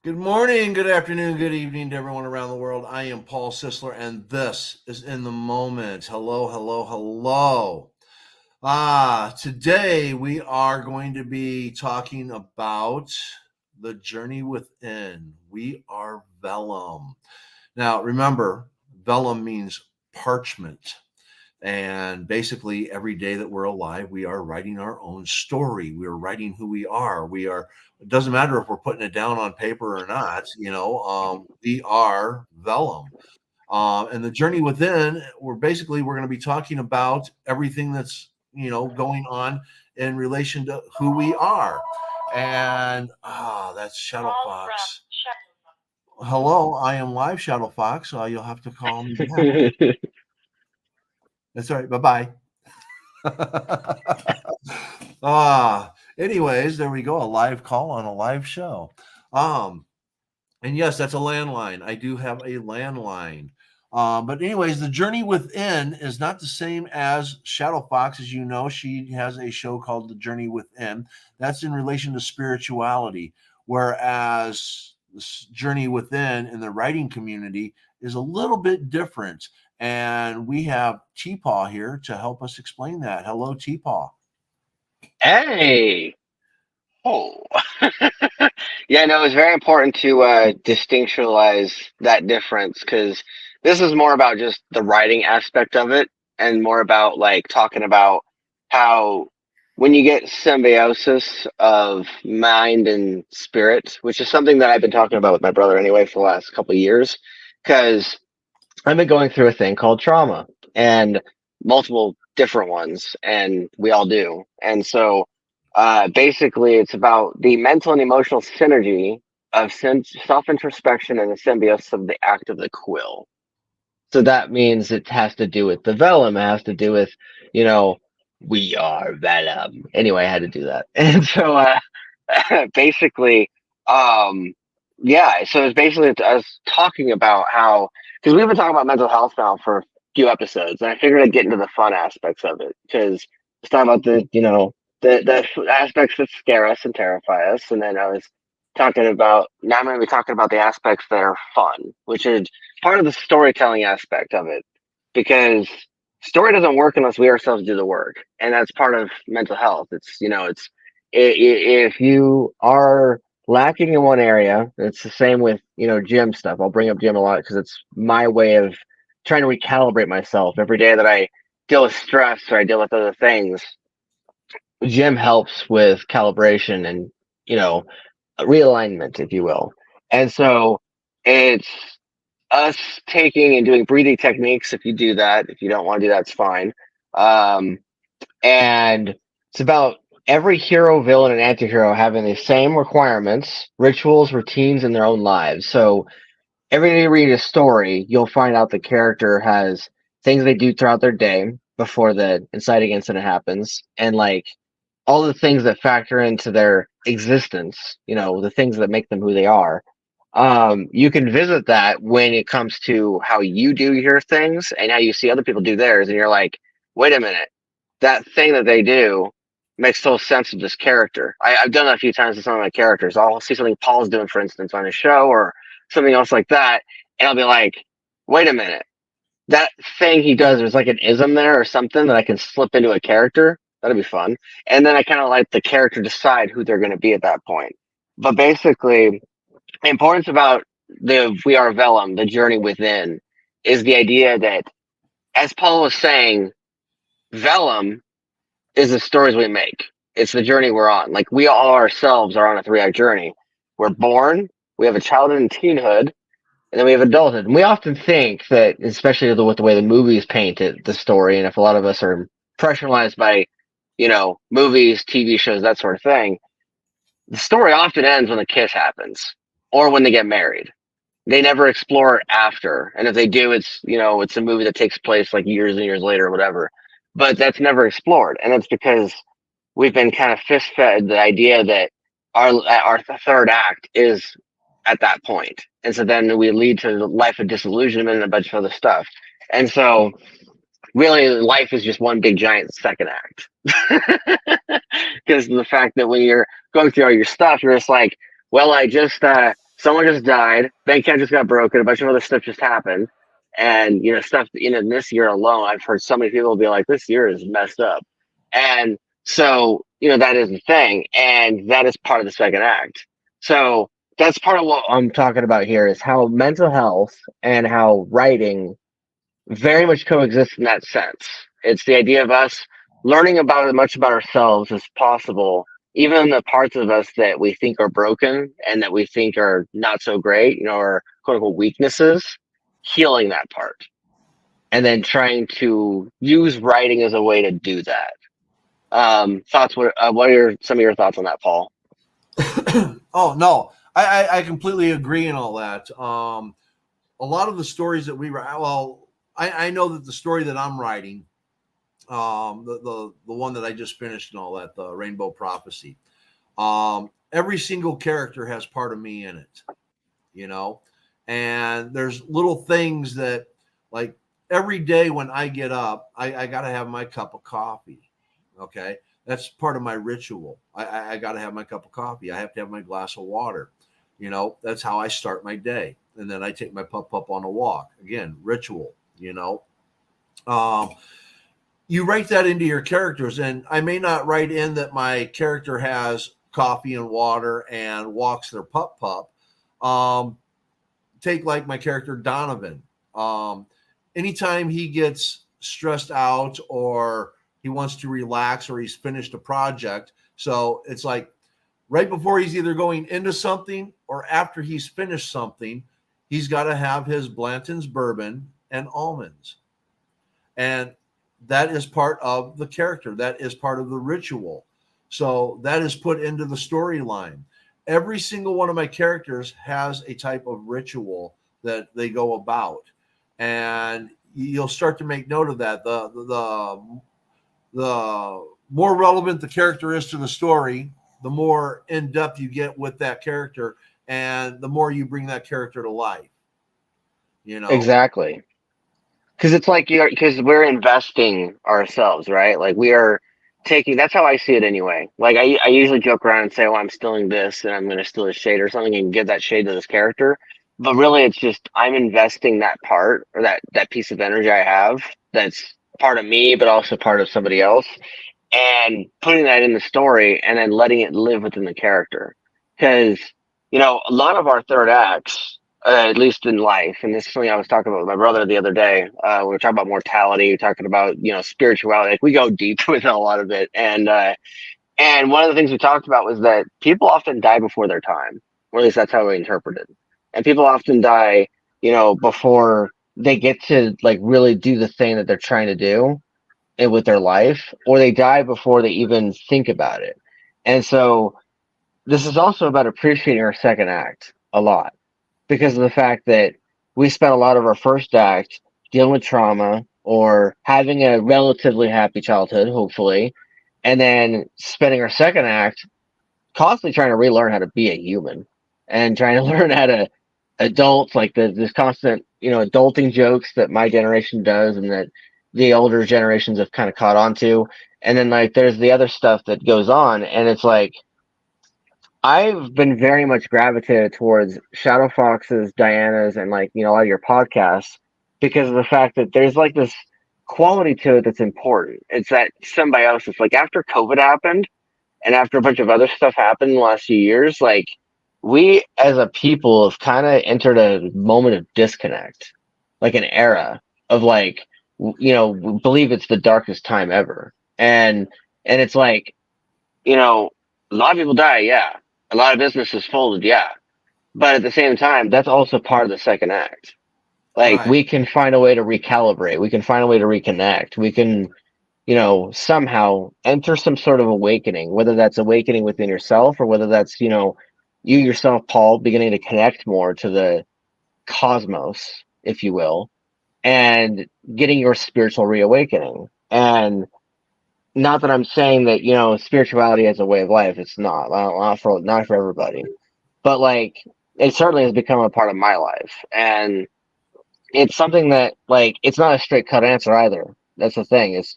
Good morning, good afternoon, good evening to everyone around the world. I am Paul Sisler, and this is In the Moment. Hello, hello, hello. Today we are going to be talking about the journey within. We are vellum. Now, remember, vellum means parchment. And basically, every day that we're alive, we are writing our own story. We are writing who we are. It doesn't matter if we're putting it down on paper or not, we are vellum. And the journey within, we're going to be talking about everything that's, going on in relation to who we are. And that's Shadow Fox. Hello, I am live, Shadow Fox. You'll have to call me back. That's all right. Bye bye. Anyways, there we go. A live call on a live show. And yes, that's a landline. I do have a landline. But anyways, the journey within is not the same as Shadow Fox. As you know, she has a show called The Journey Within. That's in relation to spirituality, whereas this journey within in the writing community is a little bit different. And we have T-Paw here to help us explain that. Hello, T-Paw. Hey. Oh. Yeah, no, it's very important to distinctualize that difference because this is more about just the writing aspect of it and more about like talking about how when you get symbiosis of mind and spirit, which is something that I've been talking about with my brother anyway for the last couple of years, because I've been going through a thing called trauma and multiple different ones, and we all do. And so basically, it's about the mental and emotional synergy of self introspection and the symbiosis of the act of the quill. So that means it has to do with the vellum, it has to do with, you know, we are vellum. Anyway, I had to do that. And so basically, um, yeah, so it's basically us talking about how, because we've been talking about mental health now for a few episodes, and I figured I'd get into the fun aspects of it because it's talking about the aspects that scare us and terrify us, and then I was talking about now I'm going to be talking about the aspects that are fun, which is part of the storytelling aspect of it, because story doesn't work unless we ourselves do the work, and that's part of mental health. If you are lacking in one area, it's the same with gym stuff. I'll bring up gym a lot because it's my way of trying to recalibrate myself every day that I deal with stress or I deal with other things. Gym helps with calibration and you know realignment, if you will. And so it's us taking and doing breathing techniques. If you do that, if you don't want to do that, it's fine. Um, and it's about every hero, villain, and anti-hero having the same requirements, rituals, routines in their own lives. So every time you read a story, you'll find out the character has things they do throughout their day before the inciting incident happens, and like all the things that factor into their existence, the things that make them who they are. You can visit that when it comes to how you do your things and how you see other people do theirs, and you're like, wait a minute, that thing that they do makes total sense of this character. I've done that a few times with some of my characters. I'll see something Paul's doing, for instance, on his show or something else like that, and I'll be like, wait a minute, that thing he does, there's like an ism there or something that I can slip into a character. That'd be fun. And then I kind of let the character decide who they're going to be at that point. But basically, the importance about the We Are Vellum, the journey within, is the idea that, as Paul was saying, Vellum is the stories we make. It's the journey we're on. Like we all ourselves are on a 3-act journey. We're born, we have a childhood and teenhood, and then we have adulthood. And we often think that, especially with the way the movies paint it, the story, and if a lot of us are pressurized by, movies, TV shows, that sort of thing, the story often ends when the kiss happens or when they get married. They never explore after. And if they do, it's a movie that takes place like years and years later or whatever. But that's never explored. And it's because we've been kind of fist fed the idea that our third act is at that point. And so then we lead to the life of disillusionment and a bunch of other stuff. And so really life is just one big giant second act. Because the fact that when you're going through all your stuff, you're just like, well, I just someone just died, bank account just got broken, a bunch of other stuff just happened, and stuff. In this year alone, I've heard so many people be like, "This year is messed up," and so that is the thing, and that is part of the second act. So that's part of what I'm talking about here is how mental health and how writing very much coexist in that sense. It's the idea of us learning about as much about ourselves as possible, even the parts of us that we think are broken and that we think are not so great, or quote unquote weaknesses, healing that part. And then trying to use writing as a way to do that. Thoughts? What are some of your thoughts on that, Paul? Oh no, I completely agree and all that. A lot of the stories that we write, well, I know that the story that I'm writing, the one that I just finished and all that, the Rainbow Prophecy, every single character has part of me in it, you know, and there's little things that, like, every day when I get up, I got to have my cup of coffee. Okay. That's part of my ritual. I got to have my cup of coffee. I have to have my glass of water. That's how I start my day. And then I take my pup on a walk. Again, ritual. Um, you write that into your characters, and I may not write in that my character has coffee and water and walks their pup. Um, Take like my character Donovan. Anytime he gets stressed out or he wants to relax or he's finished a project, so it's like right before he's either going into something or after he's finished something, he's got to have his Blanton's bourbon and almonds. And that is part of the character. That is part of the ritual. So that is put into the storyline. Every single one of my characters has a type of ritual that they go about. And you'll start to make note of that. The more relevant the character is to the story, the more in depth you get with that character, and the more you bring that character to life. You know, Exactly. Because it's like because we're investing ourselves, right? Like we are taking. That's how I see it anyway. Like I usually joke around and say, "Oh, I'm stealing this, and I'm going to steal a shade or something, and give that shade to this character." But really, it's just I'm investing that part or that piece of energy I have that's part of me, but also part of somebody else, and putting that in the story, and then letting it live within the character. Because a lot of our third acts at least in life. And this is something I was talking about with my brother the other day. We were talking about mortality, we're talking about spirituality. Like we go deep with a lot of it, and one of the things we talked about was that people often die before their time, or at least that's how we interpret it. And people often die, before they get to like really do the thing that they're trying to do with their life, or they die before they even think about it. And so this is also about appreciating our second act a lot because of the fact that we spent a lot of our first act dealing with trauma or having a relatively happy childhood, hopefully, and then spending our second act constantly trying to relearn how to be a human and trying to learn how to adult, like this constant, adulting jokes that my generation does and that the older generations have kind of caught on to. And then like there's the other stuff that goes on, and it's like I've been very much gravitated towards Shadow Fox's, Diana's, and like a lot of your podcasts because of the fact that there's like this quality to it that's important. It's that symbiosis. Like after COVID happened, and after a bunch of other stuff happened in the last few years, like we as a people have kind of entered a moment of disconnect, like an era of like we believe it's the darkest time ever, and it's like a lot of people die, yeah. A lot of businesses folded, yeah. But at the same time, that's also part of the second act. Like right. we can find a way to recalibrate. We can find a way to reconnect. We can, somehow enter some sort of awakening, whether that's awakening within yourself or whether that's, you yourself, Paul, beginning to connect more to the cosmos, if you will, and getting your spiritual reawakening. And not that I'm saying that, spirituality as a way of life. It's not for everybody, but like it certainly has become a part of my life, and it's something that like it's not a straight cut answer either. That's the thing is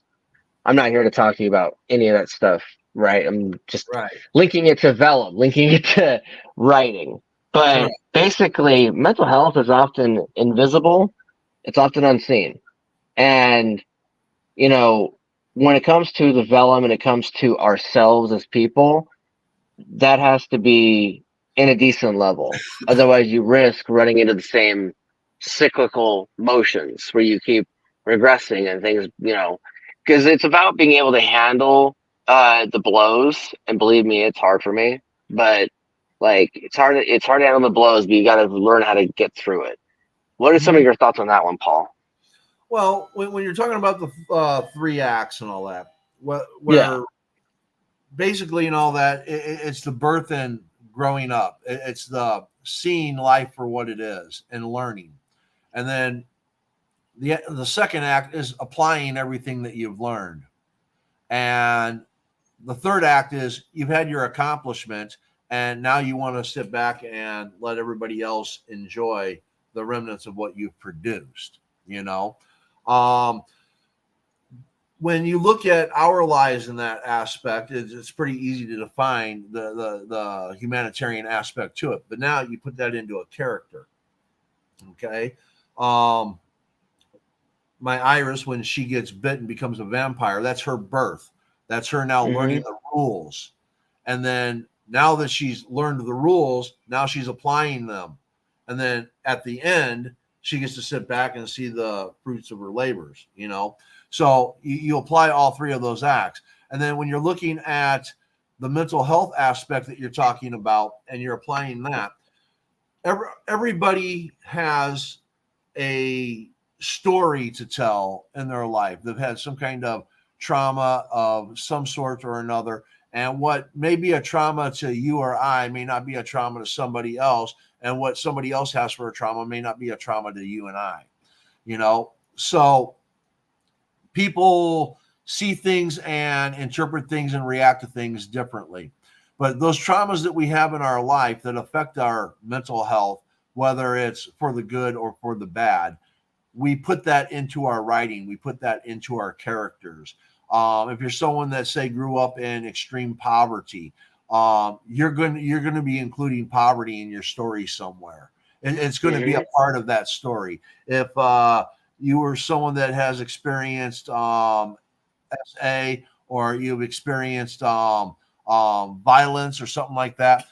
I'm not here to talk to you about any of that stuff, right? I'm just Right. linking it to Vellum, linking it to writing. But Correct. basically, mental health is often invisible. It's often unseen. And, you know, when it comes to the vellum and it comes to ourselves as people, that has to be in a decent level. Otherwise, you risk running into the same cyclical motions where you keep regressing and things, because it's about being able to handle the blows. And believe me, it's hard for me, but like it's hard to handle the blows, but you got to learn how to get through it. What are some of Mhm. your thoughts on that one, Paul? Well, when you're talking about the three acts and all that, Yeah. where basically and all that, it's the birth and growing up. It's the seeing life for what it is and learning, and then the second act is applying everything that you've learned, and the third act is you've had your accomplishment, and now you want to sit back and let everybody else enjoy the remnants of what you've produced. You know, um, when you look at our lives in that aspect, it's pretty easy to define the humanitarian aspect to it. But now you put that into a character. Okay. Um, my Iris, when she gets bitten, becomes a vampire. That's her birth. That's her now learning Hmm. the rules. And then now that she's learned the rules, now she's applying them. And then at the end, she gets to sit back and see the fruits of her labors, you know? So you apply all three of those acts. And then when you're looking at the mental health aspect that you're talking about and you're applying that, everybody has a story to tell in their life. They've had some kind of trauma of some sort or another. And what may be a trauma to you or I may not be a trauma to somebody else. And what somebody else has for a trauma may not be a trauma to you and I, you know? So people see things and interpret things and react to things differently. But those traumas that we have in our life that affect our mental health, whether it's for the good or for the bad, we put that into our writing. We put that into our characters. If you're someone that say grew up in extreme poverty, you're going to be including poverty in your story somewhere. It's going to be a Hmm. part of that story. If you were someone that has experienced SA or you've experienced violence or something like that,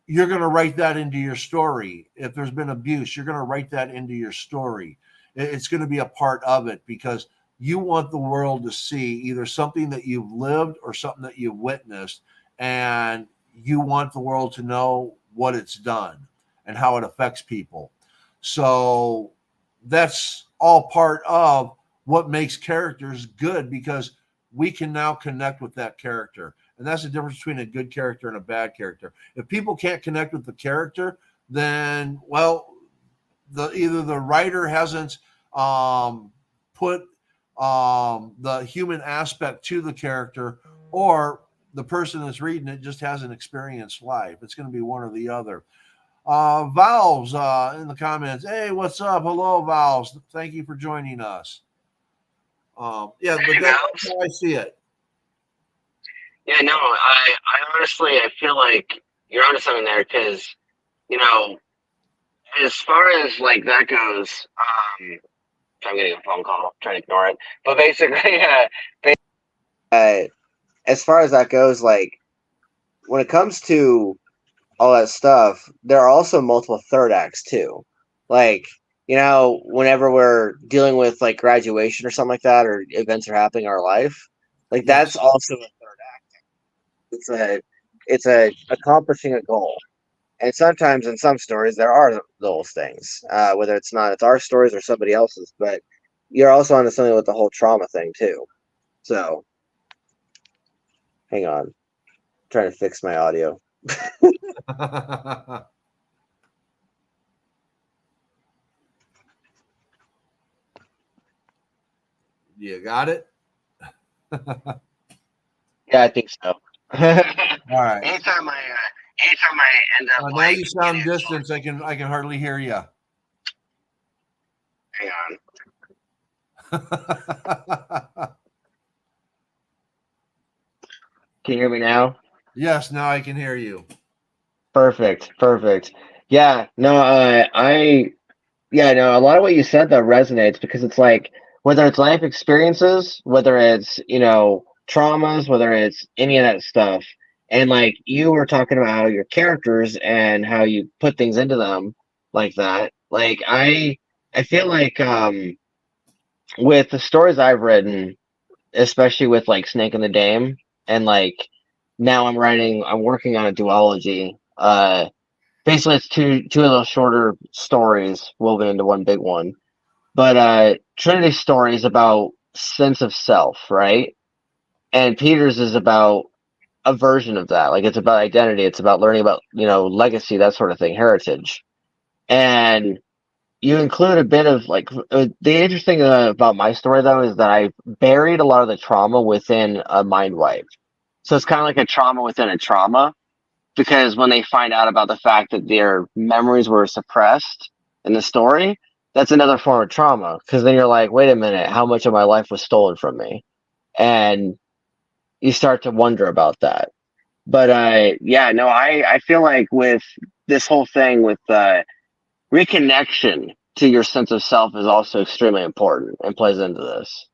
you're going to write that into your story. If there's been abuse, you're going to write that into your story. It's going to be a part of it because you want the world to see either something that you've lived or something that you've witnessed, and you want the world to know what it's done and how it affects people. So that's all part of what makes characters good because we can now connect with that character. And that's the difference between a good character and a bad character. If people can't connect with the character, then well, either the writer hasn't put the human aspect to the character, or the person that's reading it just hasn't experienced life. It's going to be one or the other. Valves in the comments. Hey, what's up? Hello, Valves. Thank you for joining us. Yeah, but Hey, that's Valves. how I see it. Yeah, no, I honestly, I feel like you're onto something there because, you know, as far as like that goes, I'm getting a phone call. I'm trying to ignore it, but basically, uh, as far as that goes, like when it comes to all that stuff, there are also multiple third acts too. Like, whenever we're dealing with like graduation or something like that, or events are happening in our life, like that's Yes. also a third act. It's a accomplishing a goal. And sometimes in some stories there are those things, whether it's our stories or somebody else's. But you're also onto something with the whole trauma thing too. So hang on, I'm trying to fix my audio. You got it? Yeah, I think so. All right. Anytime I end up Now like you getting sound a distant. I can hardly hear you. hang on. Can you hear me now? Yes, now I can hear you. Perfect, perfect. Yeah, no, yeah, no, a lot of what you said though resonates because it's like whether it's life experiences, whether it's, traumas, whether it's any of that stuff. And like you were talking about how your characters and how you put things into them like that. Like I feel like with the stories I've written, especially with like Snake and the Dame, and like now I'm working on a duology. Basically it's two of those shorter stories woven into one big one. But Trinity's story is about sense of self, right? And Peter's is about a version of that. Like it's about identity. It's about learning about, legacy, that sort of thing, heritage. And you include a bit of like the interesting about my story though is that I buried a lot of the trauma within a mind wipe. So it's kind of like a trauma within a trauma because when they find out about the fact that their memories were suppressed in the story, that's another form of trauma. Because then you're like, wait a minute, how much of my life was stolen from me? And you start to wonder about that. But yeah, no, I feel like with this whole thing with reconnection to your sense of self is also extremely important and plays into this.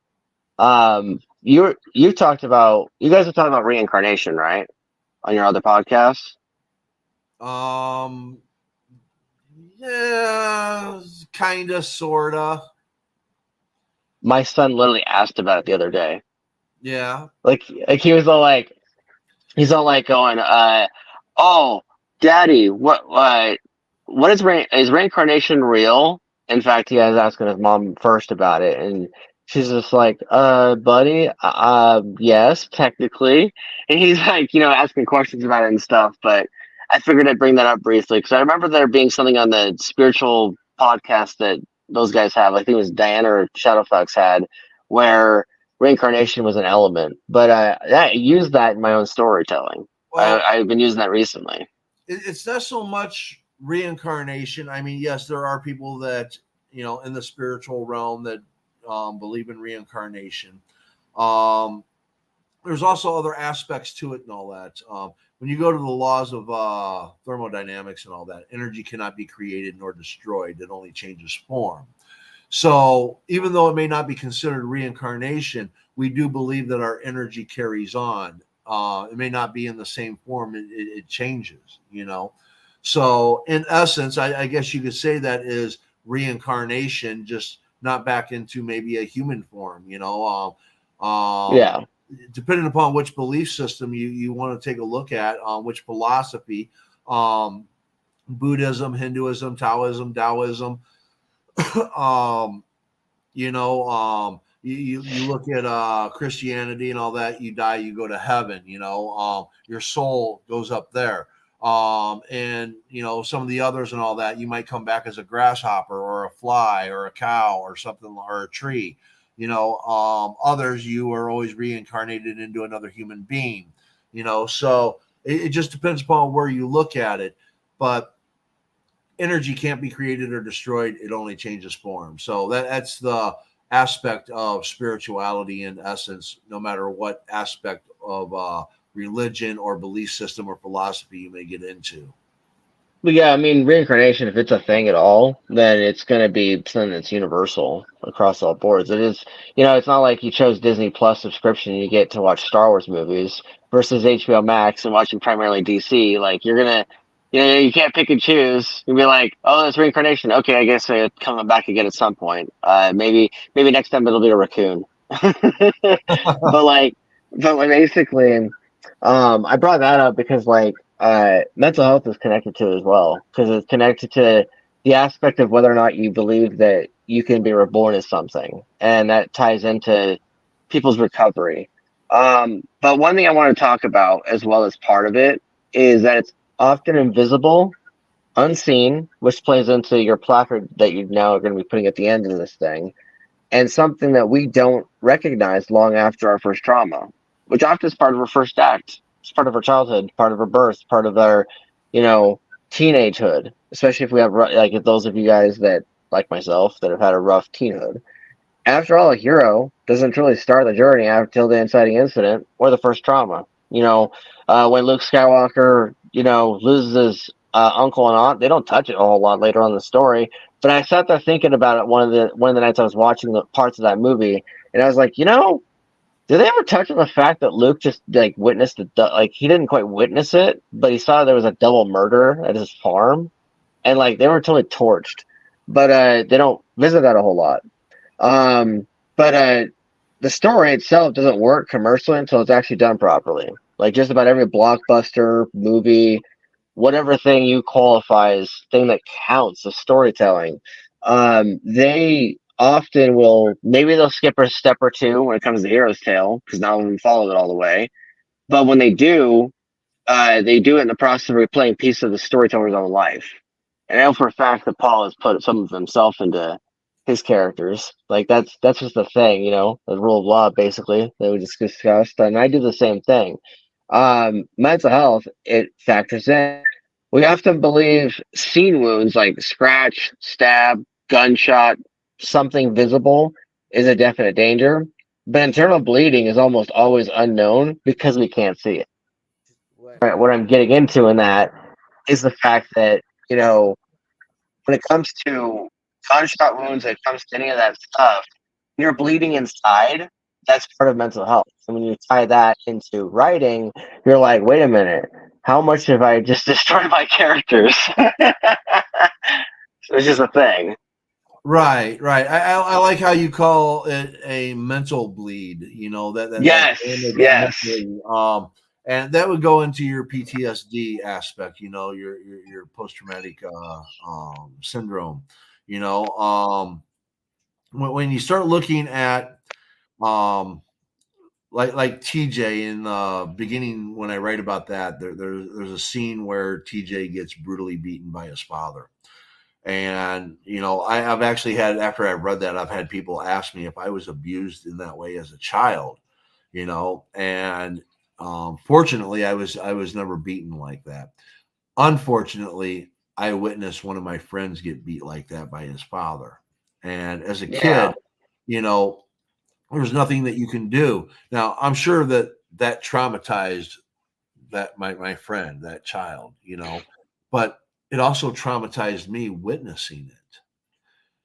You talked about you guys have talked about reincarnation, right? On your other podcasts. Um, yeah, kinda, sorta. My son literally asked about it the other day. Yeah. Like he's all like going, oh, daddy, what is reincarnation real? In fact, he was asking his mom first about it, and she's just like, buddy, yes, technically. And he's like, asking questions about it and stuff, but I figured I'd bring that up briefly because I remember there being something on the spiritual podcast that those guys have. I think it was Diana or Shadowfox had, where reincarnation was an element. But I used that in my own storytelling. Well, I've been using that recently. it's not so much reincarnation. I mean, yes, there are people that in the spiritual realm that believe in reincarnation. Um, there's also other aspects to it and all that. When you go to the laws of thermodynamics and all that, energy cannot be created nor destroyed; it only changes form. So, even though it may not be considered reincarnation, we do believe that our energy carries on. It may not be in the same form; it changes. So, in essence, I guess you could say that is reincarnation, just not back into maybe a human form. Yeah, Depending upon which belief system you want to take a look at, which philosophy, um, Buddhism, Hinduism, Taoism, um, you look at Christianity and all that. You die, you go to heaven. Your soul goes up there. And some of the others and all that, you might come back as a grasshopper or a fly or a cow or something or a tree. Others you are always reincarnated into another human being. So it just depends upon where you look at it, but energy can't be created or destroyed. It only changes form. So that's the aspect of spirituality in essence, no matter what aspect of religion or belief system or philosophy you may get into. but yeah, I mean reincarnation. If it's a thing at all, then it's going to be something that's universal across all boards. It is, it's not like you chose Disney Plus subscription and you get to watch Star Wars movies versus HBO Max and watching primarily DC. Like you're gonna, you can't pick and choose. You'll be like, oh, that's reincarnation. Okay, I guess I'm coming back again at some point. Maybe next time it'll be a raccoon. but like, basically, I brought that up because like mental health is connected to it as well because it's connected to the aspect of whether or not you believe that you can be reborn as something, and that ties into people's recovery. But one thing I want to talk about as well as part of it is that it's often invisible, unseen, which plays into your placard that you now are going to be putting at the end of this thing, and something that we don't recognize long after our first trauma, which often is part of our first act. It's part of our childhood, part of our birth, part of our, you know, teenagehood. Especially if we have like if those of you guys that like myself that have had a rough teenhood. After all, a hero doesn't truly start the journey until the inciting incident or the first trauma. When Luke Skywalker, loses uncle and aunt. They don't touch it a whole lot later on in the story. But I sat there thinking about it one of the nights I was watching the parts of that movie, and I was like, did they ever touch on the fact that Luke just like witnessed like he didn't quite witness it, but he saw there was a double murder at his farm, and like they were totally torched. But they don't visit that a whole lot. But the story itself doesn't work commercially until it's actually done properly. Like just about every blockbuster movie, whatever thing you qualify as thing that counts as storytelling, they often will, maybe they'll skip a step or two when it comes to Hero's Tale because not everyone followed it all the way. But when they do it in the process of replaying pieces of the storyteller's own life. And I know for a fact that Paul has put some of himself into his characters. Like that's just the thing, the rule of law basically that we just discussed. And I do the same thing. Mental health, it factors in. We often believe scene wounds like scratch, stab, gunshot, something visible is a definite danger. But internal bleeding is almost always unknown because we can't see it. What I'm getting into in that is the fact that, when it comes to gunshot wounds, when it comes to any of that stuff, when you're bleeding inside, that's part of mental health. And when you tie that into writing, you're like, wait a minute, how much have I just destroyed my characters? It's just a thing. Right, right. I like how you call it a mental bleed. That Yes, damage yes. mentally. And that would go into your PTSD aspect. Your post traumatic syndrome. When you start looking at um like TJ in the beginning when I write about that, there's a scene where TJ gets brutally beaten by his father. And I've actually had, after I've read that, I've had people ask me if I was abused in that way as a child, and fortunately, I was never beaten like that. Unfortunately, I witnessed one of my friends get beat like that by his father, and as a Yeah, kid, you know, there's nothing that you can do. Now, I'm sure that traumatized my friend, that child, but it also traumatized me witnessing it.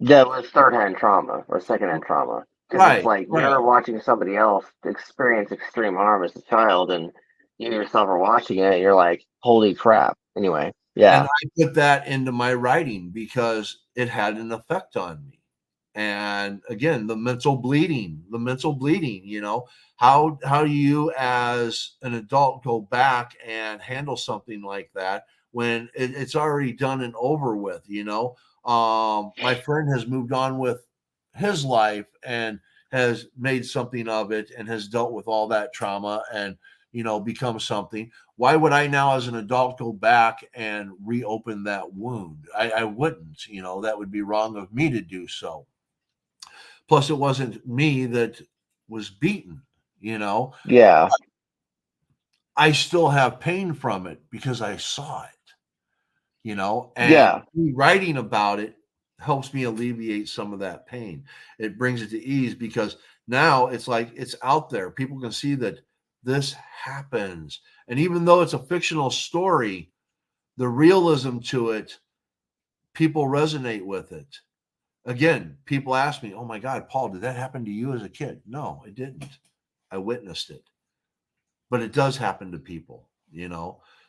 that was third-hand trauma or second-hand trauma. Because it's Right, like right. you're watching somebody else experience extreme harm as a child, and you yourself are watching it, and you're like, holy crap. Anyway, And yeah. I put that into my writing because it had an effect on me. And again, the mental bleeding, how do you as an adult go back and handle something like that when it's already done and over with? My friend has moved on with his life and has made something of it and has dealt with all that trauma and become something. Why would I now, as an adult, go back and reopen that wound? I wouldn't. That would be wrong of me to do so. Plus, it wasn't me that was beaten. You know, Yeah. I still have pain from it because I saw it. And Yeah. me writing about it helps me alleviate some of that pain. It brings it to ease because now it's like it's out there. People can see that this happens. And even though it's a fictional story, the realism to it, people resonate with it. Again, people ask me, "Oh my God, Paul, did that happen to you as a kid?" No, it didn't. I witnessed it, but it does happen to people.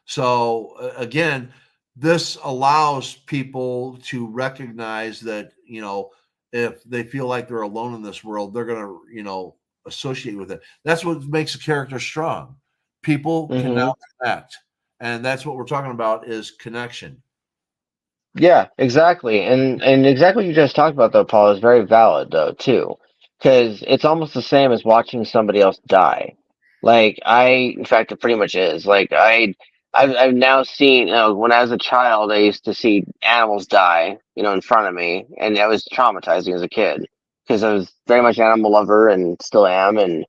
So again, this allows people to recognize that if they feel like they're alone in this world, they're going to associate with it. That's what makes a character strong. People can now Hmm. connect, and that's what we're talking about is connection. Yeah, exactly. And exactly what you just talked about though, Paul, is very valid though too. Because it's almost the same as watching somebody else die. Like in fact it pretty much is. Like I've now seen, when I was a child I used to see animals die, in front of me, and that was traumatizing as a kid. Because I was very much an animal lover and still am, and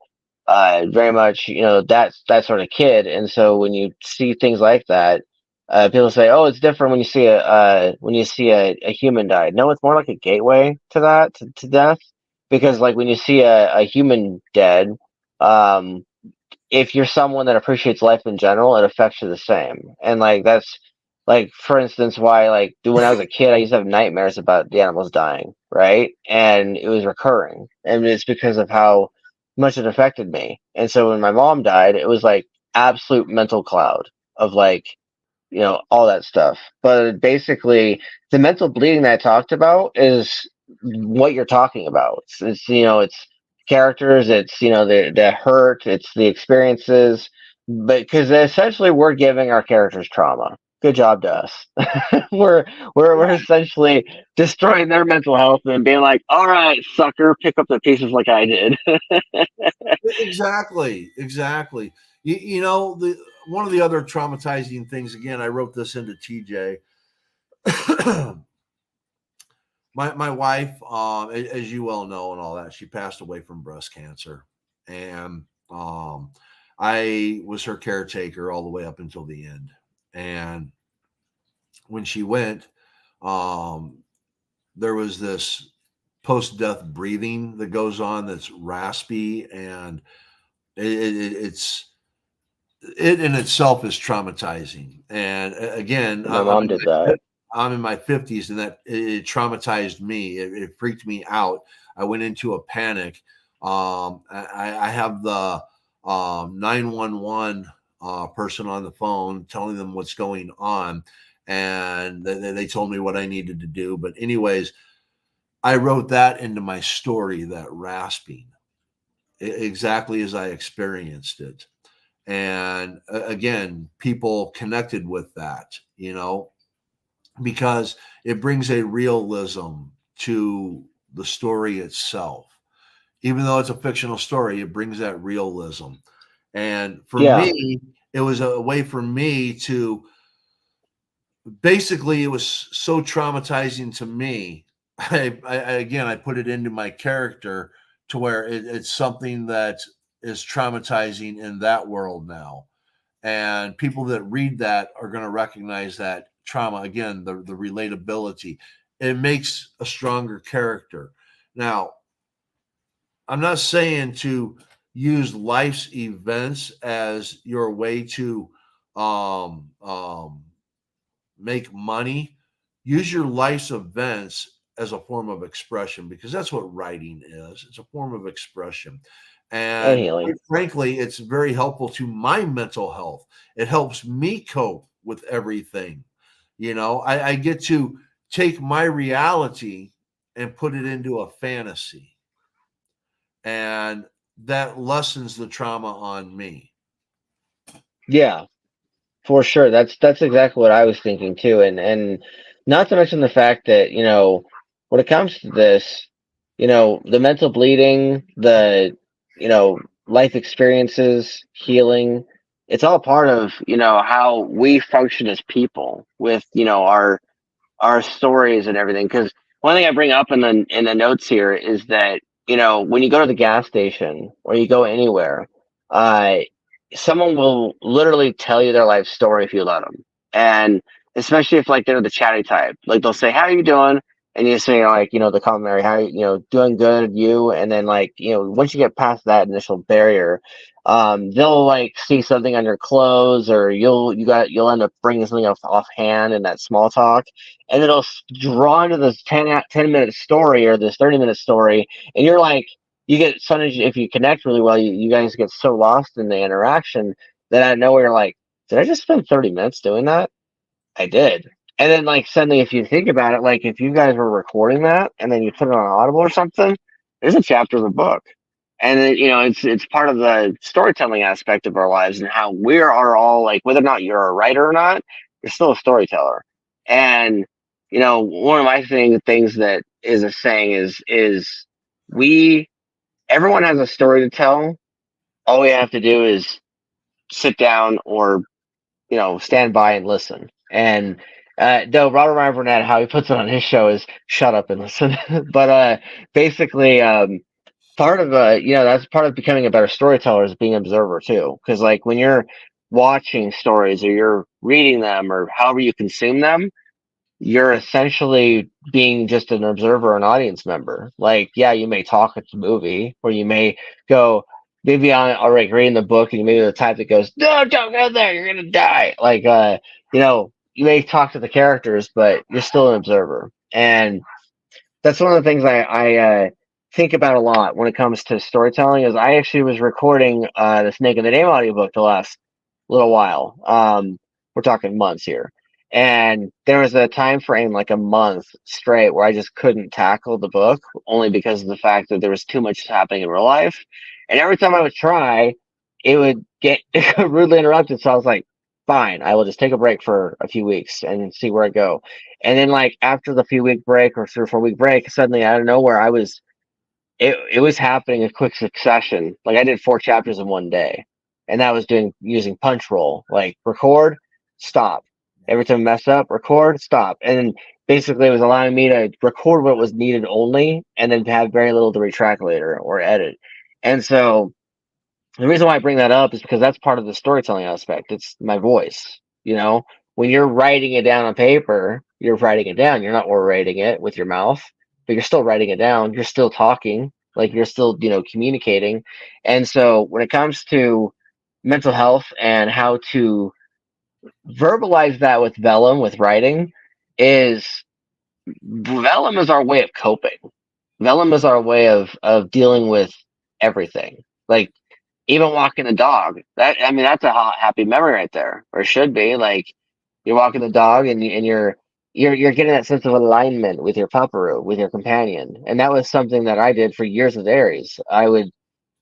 very much, that sort of kid. And so when you see things like that, people say, "Oh, it's different when you see a human die." No, it's more like a gateway to that to death, because like when you see a human dead, um, if you're someone that appreciates life in general, it affects you the same. And like like for instance, why like when I was a kid, I used to have nightmares about the animals dying, right? And it was recurring, and it's because of how much it affected me. And so when my mom died, it was like absolute mental cloud of like all that stuff. But basically, the mental bleeding that I talked about is what you're talking about. It's characters, it's the hurt, it's the experiences, but because essentially we're giving our characters trauma. Good job to us. we're we're essentially destroying their mental health and being like, all right, sucker, pick up the pieces like I did. Exactly, exactly. The one of the other traumatizing things. Again, I wrote this into TJ. My wife, as you well know, and all that, she passed away from breast cancer, and I was her caretaker all the way up until the end. And when she went, um, there was this post-death breathing that goes on that's raspy, and it's it in itself is traumatizing. And again, My mom did that. I'm in my 50s, and that it traumatized me. It freaked me out. I went into a panic. I have the 911 person on the phone telling them what's going on, and they told me what I needed to do. But anyways, I wrote that into my story, that rasping, exactly as I experienced it. And again, people connected with that, because it brings a realism to the story itself. Even though it's a fictional story, it brings that realism. And for Yeah, me, it was a way for me to basically, it was so traumatizing to me. Again, I put it into my character to where it's something that is traumatizing in that world now. And people that read that are going to recognize that trauma. Again, the relatability, it makes a stronger character. Now, I'm not saying to use life's events as your way to um, um, make money. Use your life's events as a form of expression, because that's what writing is. It's a form of expression. and And quite healing. frankly, it's very helpful to my mental health. It helps me cope with everything. I get to take my reality and put it into a fantasy, and that lessens the trauma on me. Yeah, for sure. That's exactly what I was thinking too. And not to mention the fact that, when it comes to this, the mental bleeding, the, you know, life experiences, healing, it's all part of, how we function as people with, our stories and everything. Because one thing I bring up in the notes here is that when you go to the gas station or you go anywhere, uh, someone will literally tell you their life story if you let them, and especially if like they're the chatty type, like they'll say, "How are you doing?" And you say like the complimentary, "How doing good, you?" And then like once you get past that initial barrier, they'll like see something on your clothes, or you'll end up bringing something offhand in that small talk, and it'll draw into this 10-minute story or this 30-minute story, and you're like, you get sometimes if you connect really well, you guys get so lost in the interaction that out of nowhere you're like, did I just spend 30 minutes doing that? I did. And then like suddenly if you think about it, like if you guys were recording that and then you put it on Audible or something, there's a chapter of a book. And then, it's part of the storytelling aspect of our lives and how we are all like, whether or not you're a writer or not, you're still a storyteller. And one of my things that is a saying is we everyone has a story to tell. All we have to do is sit down or stand by and listen. And though Robert Ryan Burnett, how he puts it on his show is shut up and listen. But basically, part of that's part of becoming a better storyteller is being an observer too. Because like when you're watching stories or you're reading them or however you consume them, you're essentially being just an observer, an audience member. Like, yeah, you may talk at the movie, or you may go maybe on already reading the book, and you may be the type that goes, "No, don't go there, you're gonna die." Like, you may talk to the characters, but you're still an observer. And that's one of the things I think about a lot when it comes to storytelling. Is I actually was recording the Snake in the Name audiobook the last little while. We're talking months here, and there was a time frame like a month straight where I just couldn't tackle the book only because of the fact that there was too much happening in real life, and every time I would try, it would get rudely interrupted. So I was like, fine, I will just take a break for a few weeks and see where I go. And then like after the few week break or 3 or 4 week break, suddenly out of nowhere, it was happening in quick succession. Like I did 4 chapters in one day, and that was doing using punch roll, like record, stop. Every time I mess up, record, stop. And basically it was allowing me to record what was needed only and then have very little to retract later or edit. And so the reason why I bring that up is because that's part of the storytelling aspect. It's my voice. You know, when you're writing it down on paper, you're writing it down. You're not orating it with your mouth, but you're still writing it down. You're still talking, like you're still, communicating. And so when it comes to mental health and how to verbalize that with Vellum, with writing, is Vellum is our way of coping. Vellum is our way of dealing with everything. Like even walking the dog. That's a happy memory right there, or should be. Like you're walking the dog, and you're getting that sense of alignment with your pupperoo, with your companion, and that was something that I did for years with Aries. I would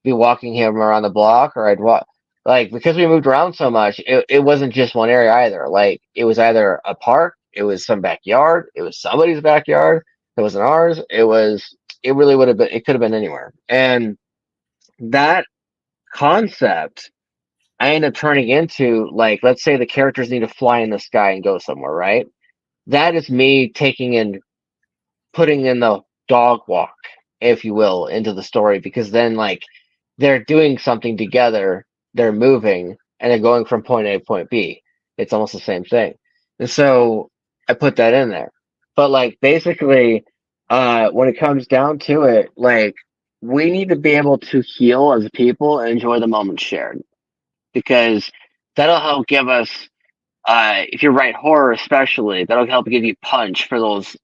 be walking him around the block, or I'd walk. Like because we moved around so much, it wasn't just one area either. Like it was either a park, it was some backyard, it was somebody's backyard, it wasn't ours. It really would have been. It could have been anywhere, and that concept I end up turning into, like, let's say the characters need to fly in the sky and go somewhere, right? That is me taking and putting in the dog walk, if you will, into the story, because then like they're doing something together, they're moving, and they're going from point A to point B. It's almost the same thing. And so I put that in there. But like basically, when it comes down to it, like we need to be able to heal as people and enjoy the moment shared, because that'll help give us, if you write horror especially, that'll help give you punch for those,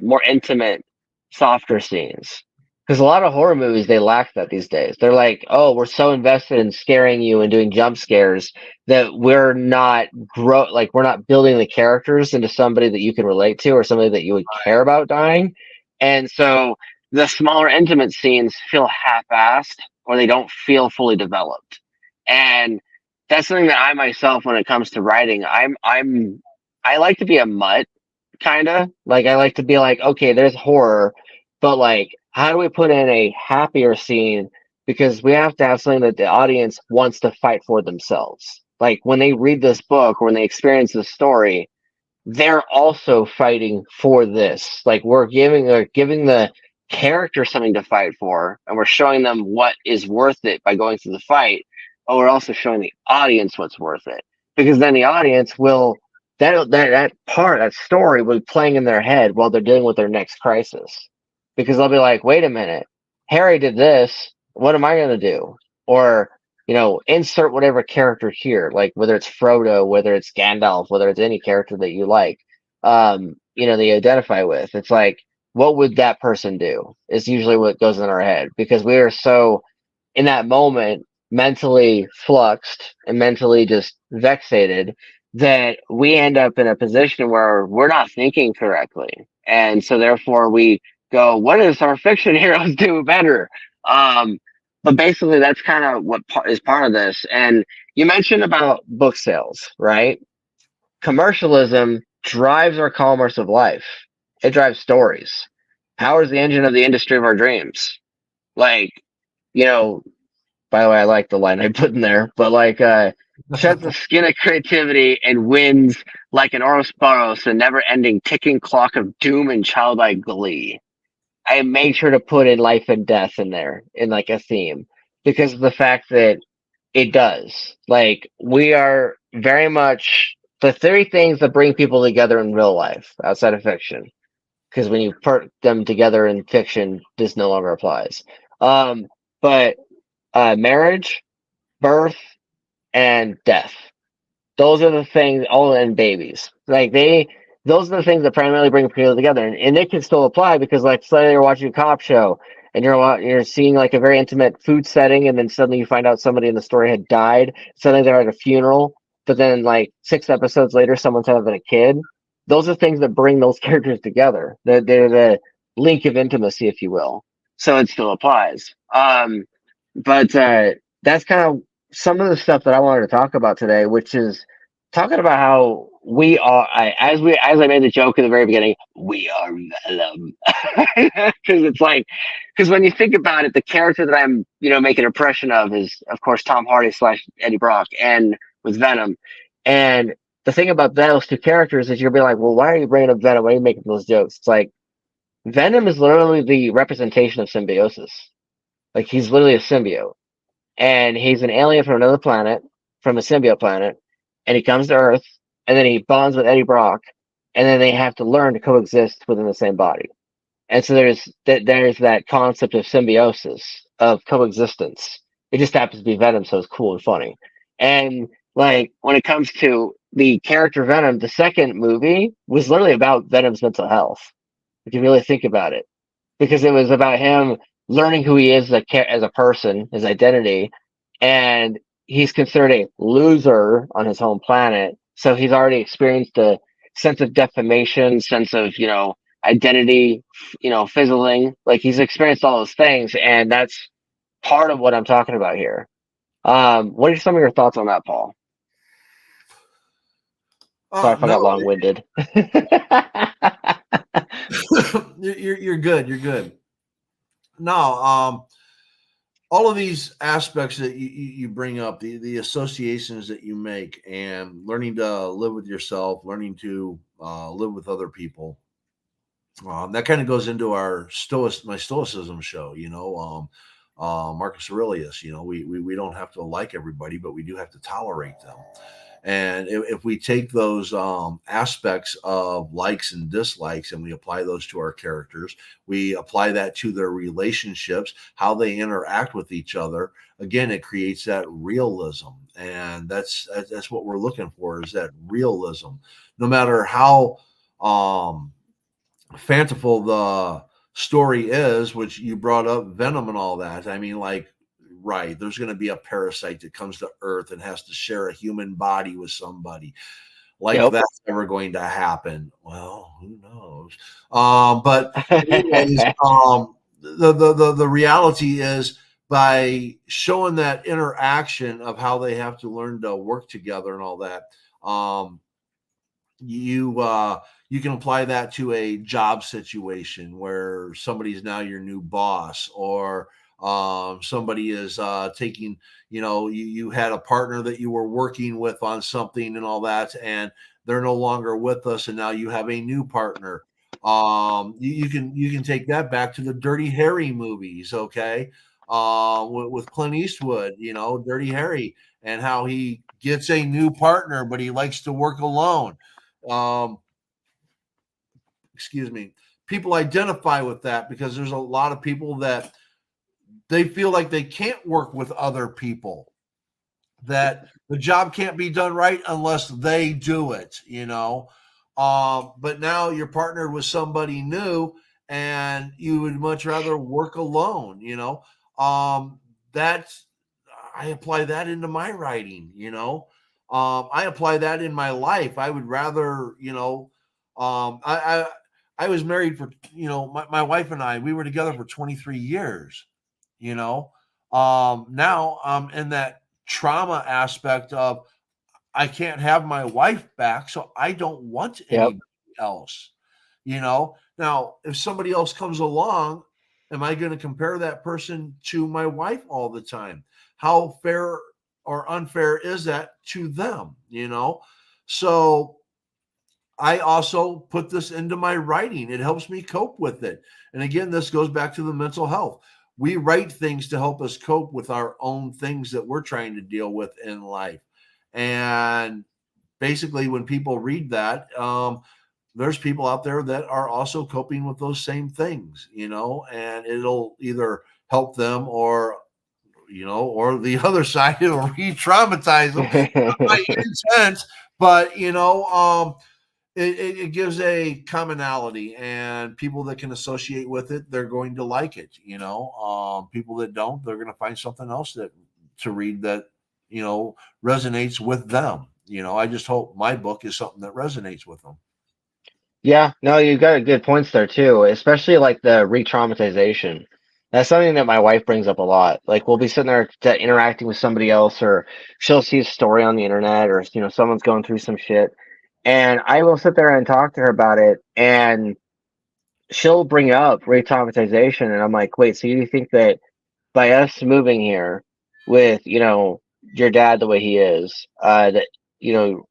more intimate, softer scenes. Because a lot of horror movies, they lack that these days. They're like, oh, we're so invested in scaring you and doing jump scares that we're not building the characters into somebody that you can relate to or somebody that you would care about dying. And so the smaller intimate scenes feel half-assed, or they don't feel fully developed. And that's something that I myself, when it comes to writing, I like to be a mutt, kind of. Like I like to be like, okay, there's horror, but like, how do we put in a happier scene? Because we have to have something that the audience wants to fight for themselves. Like when they read this book or when they experience this story, they're also fighting for this. Like we're giving the character something to fight for, and we're showing them what is worth it by going through the fight. But we're also showing the audience what's worth it, because then the audience will that story will be playing in their head while they're dealing with their next crisis, because they'll be like, wait a minute, Harry did this. What am I going to do? Or insert whatever character here, like whether it's Frodo, whether it's Gandalf, whether it's any character that you like, that you identify with. It's like, what would that person do? Is usually what goes in our head, because we are so in that moment mentally fluxed and mentally just vexated that we end up in a position where we're not thinking correctly. And so therefore we go, what does our fiction heroes do better? But basically, that's kind of what is part of this. And you mentioned about book sales, right? Commercialism drives our commerce of life. It drives stories, powers the engine of the industry of our dreams. Like, you know, by the way, I like the line I put in there, but like, sheds the skin of creativity and wins like an Ouroboros, a never ending ticking clock of doom and childlike glee. I made sure to put in life and death in there in like a theme, because of the fact that it does. Like we are very much the three things that bring people together in real life outside of fiction. Because when you put them together in fiction, this no longer applies. But marriage, birth, and death. Those are the things, all in babies. Like those are the things that primarily bring people together, and it can still apply because, like, say you're watching a cop show and you're seeing like a very intimate food setting, and then suddenly you find out somebody in the story had died. Suddenly they're at a funeral, but then like 6 episodes later, someone's having a kid. Those are things that bring those characters together. They're the link of intimacy, if you will. So it still applies. But that's kind of some of the stuff that I wanted to talk about today, which is talking about how we are, as I made the joke in the very beginning, we are Vellum, because it's like, because when you think about it, the character that I'm making an impression of is of course Tom Hardy slash Eddie Brock, and with Venom, and the thing about those two characters is you'll be like, well, why are you bringing up Venom? Why are you making those jokes? It's like Venom is literally the representation of symbiosis. Like he's literally a symbiote, and he's an alien from another planet, from a symbiote planet, and he comes to Earth, and then he bonds with Eddie Brock, and then they have to learn to coexist within the same body. And so there's that concept of symbiosis, of coexistence. It just happens to be Venom, so it's cool and funny. And like when it comes to the character Venom, the second movie was literally about Venom's mental health. If you really think about it, because it was about him learning who he is as a person, his identity, and he's considered a loser on his home planet. So he's already experienced a sense of defamation, sense of identity, fizzling. Like he's experienced all those things, and that's part of what I'm talking about here. What are some of your thoughts on that, Paul? Sorry if I No, got long winded. you're good. You're good. No, all of these aspects that you bring up, the associations that you make, and learning to live with yourself, learning to live with other people, that kind of goes into our my stoicism show. Marcus Aurelius. We don't have to like everybody, but we do have to tolerate them. And if we take those aspects of likes and dislikes and we apply those to our characters, we apply that to their relationships, how they interact with each other. Again, it creates that realism, and that's what we're looking for, is that realism. No matter how fanciful the story is, which you brought up Venom and all that. I mean, like, right, there's going to be a parasite that comes to Earth and has to share a human body with somebody. Like Yep. that's never going to happen. Well, who knows? But anyways, the reality is, by showing that interaction of how they have to learn to work together and all that, you can apply that to a job situation where somebody's now your new boss, or somebody is taking, you had a partner that you were working with on something and all that, and they're no longer with us, and now you have a new partner. You can take that back to the Dirty Harry movies, okay? With Clint Eastwood, Dirty Harry, and how he gets a new partner, but he likes to work alone. um, excuse me, people identify with that because there's a lot of people that they feel like they can't work with other people, that the job can't be done right unless they do it. But now you're partnered with somebody new, and you would much rather work alone. That's I apply that into my writing. I apply that in my life. I would rather, I was married for, my wife and we were together for 23 years. you know Now I'm in that trauma aspect of, I can't have my wife back, so I don't want Yep. anybody else. Now if somebody else comes along, am I going to compare that person to my wife all the time? How fair or unfair is that to them? So I also put this into my writing. It helps me cope with it. And again, this goes back to the mental health. We write things to help us cope with our own things that we're trying to deal with in life. And basically, when people read that, there's people out there that are also coping with those same things, and it'll either help them or or the other side, it'll re-traumatize them. Not my intent, but it gives a commonality, and people that can associate with it, they're going to like it. People that don't, they're going to find something else to read that resonates with them. I just hope my book is something that resonates with them. Yeah, no, you got good points there too, especially like the re-traumatization. That's something that my wife brings up a lot. Like we'll be sitting there interacting with somebody else, or she'll see a story on the internet, or someone's going through some shit, and I will sit there and talk to her about it, and she'll bring up re-traumatization, and I'm like, wait, so you think that by us moving here with your dad the way he is, that you know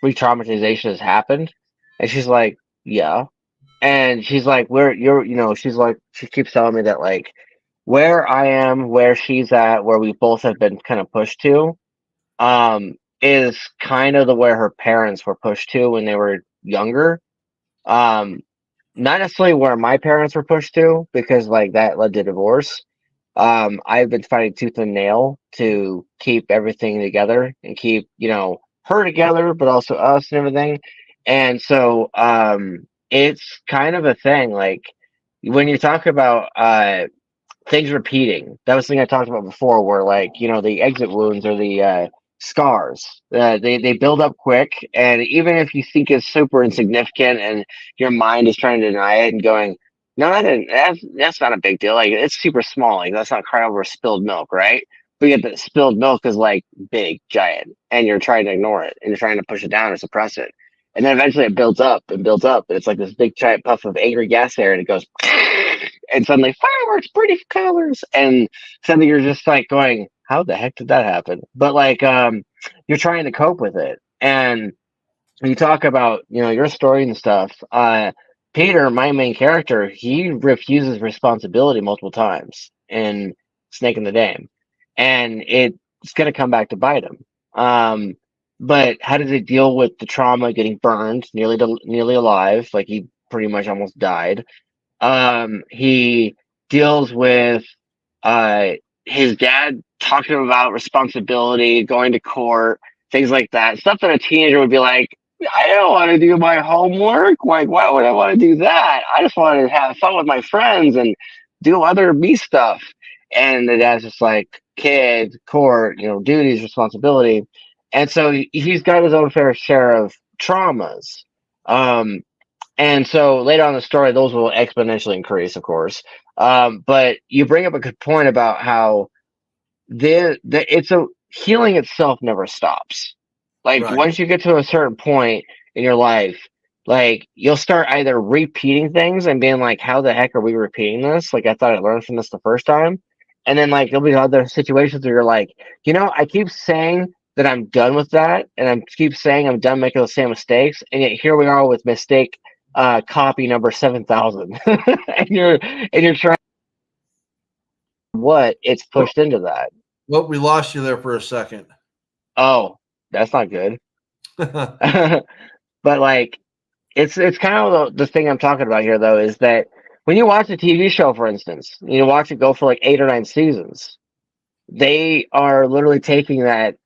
re-traumatization has happened? And she's like, yeah. And she's like, where you're, she's like, she keeps telling me that like where I am, where she's at, where we both have been kind of pushed to, is kind of the where her parents were pushed to when they were younger. Um, Not necessarily where my parents were pushed to, because like that led to divorce. I've been fighting tooth and nail to keep everything together and keep, her together, but also us and everything. And so, it's kind of a thing. Like when you talk about, things repeating. That was the thing I talked about before, where like the exit wounds or the scars, they build up quick, and even if you think it's super insignificant, and your mind is trying to deny it and going, no, that's not a big deal. Like it's super small. Like that's not crying over spilled milk, right? But yet the spilled milk is like big, giant, and you're trying to ignore it and you're trying to push it down or suppress it. And then eventually it builds up and builds up, and it's like this big giant puff of angry gas air, and it goes, and suddenly fireworks, pretty colors, and suddenly you're just like going, "How the heck did that happen?" But like, you're trying to cope with it, and you talk about your story and stuff. Peter, my main character, he refuses responsibility multiple times in Snake in the Dam, and it's gonna come back to bite him. But how does he deal with the trauma, getting burned, nearly alive, like he pretty much almost died? He deals with uh his dad talking to him about responsibility, going to court, things like that. Stuff that a teenager would be like, I don't want to do my homework. Like, why would I want to do that? I just want to have fun with my friends and do other me stuff. And the dad's just like, kid, court, duties, responsibility. And so he's got his own fair share of traumas. Um, and so later on in the story, those will exponentially increase, of course. But you bring up a good point about how it's a healing itself never stops. Like Right. once you get to a certain point in your life, like you'll start either repeating things and being like, "How the heck are we repeating this?" Like I thought I learned from this the first time, and then like there'll be other situations where you're like, I keep saying that I'm done with that, and I keep saying I'm done making those same mistakes, and yet here we are with mistake copy number 7,000, and you're trying what it's Well, pushed into that. well, we lost you there for a second. Oh, that's not good. But like it's kind of the thing I'm talking about here though, is that when you watch a TV show, for instance, you watch it go for like 8 or 9 seasons, they are literally taking that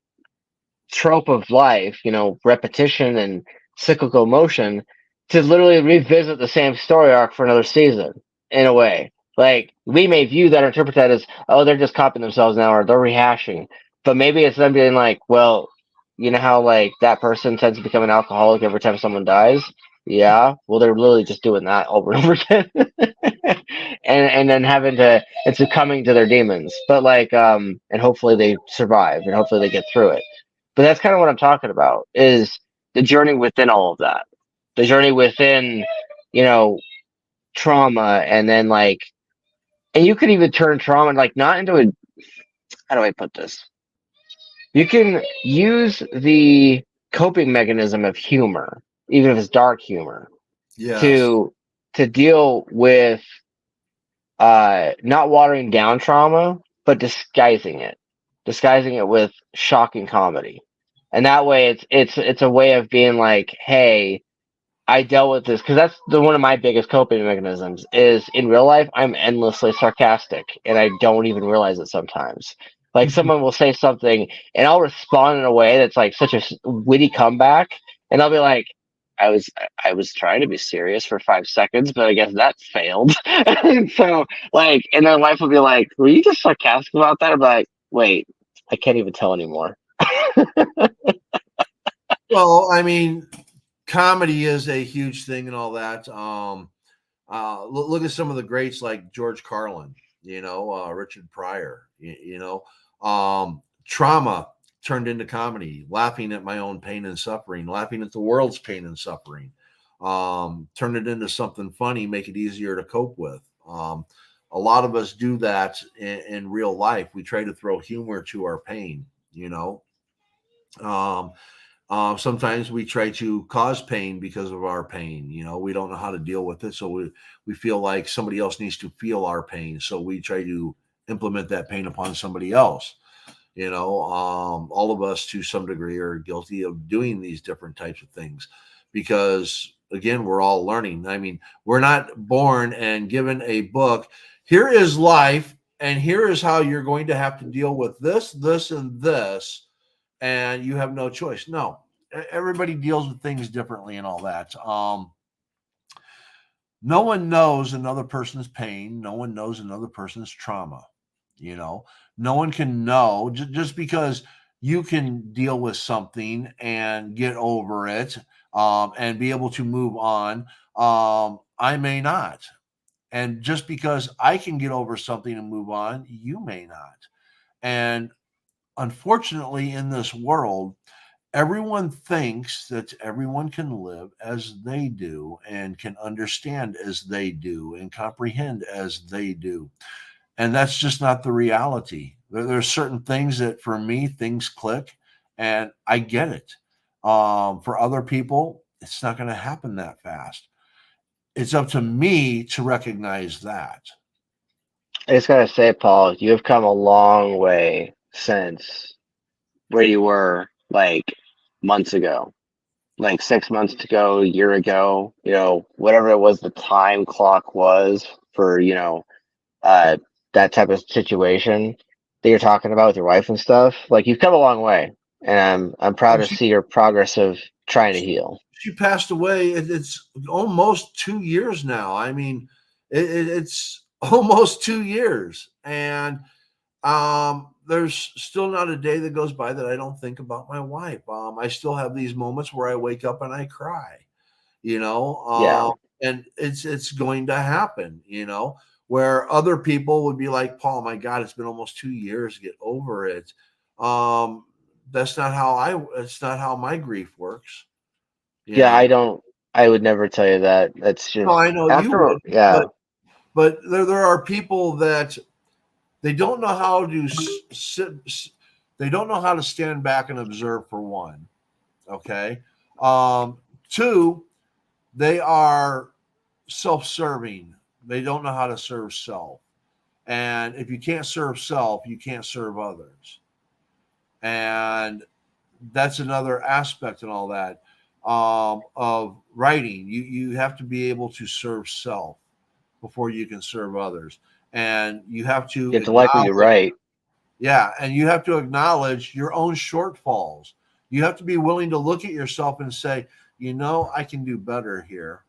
trope of life, repetition and cyclical motion, to literally revisit the same story arc for another season in a way. Like we may view that or interpret that as, oh, they're just copying themselves now, or they're rehashing. But maybe it's them being like, well, you know how like that person tends to become an alcoholic every time someone dies? Yeah. Well, they're literally just doing that over and over again. And then having to and succumbing to their demons. But like and hopefully they survive and hopefully they get through it. But that's kind of what I'm talking about, is the journey within all of that. The journey within, you know, trauma, and then like, and you could even turn trauma like not into a, how do I put this? You can use the coping mechanism of humor, even if it's dark humor, Yes. to deal with not watering down trauma, but disguising it with shocking comedy. And that way it's a way of being like, hey, I dealt with this, because that's one of my biggest coping mechanisms is in real life I'm endlessly sarcastic and I don't even realize it sometimes. Like someone will say something, and I'll respond in a way that's like such a witty comeback, and I'll be like, "I was I was trying to be serious for 5 seconds, but I guess that failed." And so like, and then wife will be like, "Were you just sarcastic about that?" I'm like, "Wait, I can't even tell anymore." Well, I mean, comedy is a huge thing and all that. Look at some of the greats like George Carlin, Richard Pryor, trauma turned into comedy, laughing at my own pain and suffering, laughing at the world's pain and suffering, turn it into something funny, make it easier to cope with. A lot of us do that in real life. We try to throw humor to our pain, Um, sometimes we try to cause pain because of our pain. We don't know how to deal with it. So we feel like somebody else needs to feel our pain. So we try to implement that pain upon somebody else. All of us to some degree are guilty of doing these different types of things because, again, we're all learning. I mean, we're not born and given a book. Here is life, and here is how you're going to have to deal with this, this, and this, and you have no choice. No, everybody deals with things differently and all that. No one knows another person's pain. No one knows another person's trauma. You know, no one can know just because you can deal with something and get over it, and be able to move on. I may not. And just because I can get over something and move on, you may not. And unfortunately, in this world, everyone thinks that everyone can live as they do and can understand as they do and comprehend as they do. And that's just not the reality. There's certain things that for me, things click and I get it. For other people, it's not going to happen that fast. It's up to me to recognize that. I just gotta say, Paul, you have come a long way since where you were like months ago, like 6 months ago, a year ago, whatever it was the time clock was for, uh, that type of situation that you're talking about with your wife and stuff. Like you've come a long way, and I'm proud Well, to see your progress of trying to heal. she passed away. It's almost 2 years now. I mean, it's almost 2 years. And there's still not a day that goes by that I don't think about my wife. I still have these moments where I wake up and I cry, you know, Yeah, and it's going to happen, where other people would be like, Paul, my God, it's been almost 2 years, get over it. Um, that's not how it's not how my grief works, you yeah. know. I don't. I would never tell you that. That's No, just I know you after. would, Yeah, but there are people that they don't know how to sit. They don't know how to stand back and observe. For one, okay. Two, they are self-serving. They don't know how to serve self. And if you can't serve self, you can't serve others. And that's another aspect and all that, of writing. You have to be able to serve self before you can serve others, and you have to you have to like what you acknowledge, write. yeah, and you have to acknowledge your own shortfalls. You have to be willing to look at yourself and say, I can do better here.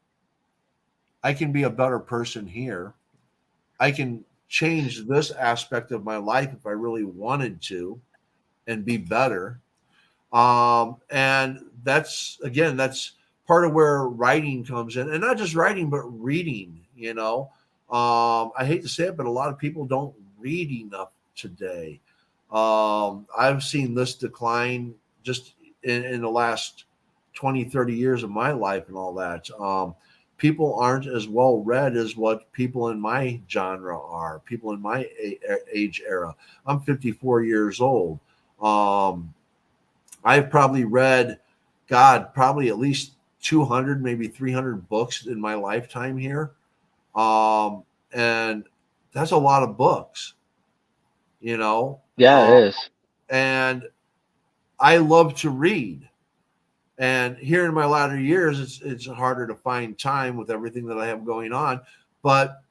I can be a better person here. I can change this aspect of my life if I really wanted to and be better. And that's part of where writing comes in, and not just writing, but reading. I hate to say it, but a lot of people don't read enough today. I've seen this decline just in the last 20, 30 years of my life and all that. People aren't as well read as what people in my genre are, people in my age era. I'm 54 years old. Um, I've probably read, God, probably at least 200, maybe 300 books in my lifetime here. And that's a lot of books, you know. Yeah, it Um, is. and I love to read. And here in my latter years, it's harder to find time with everything that I have going on. But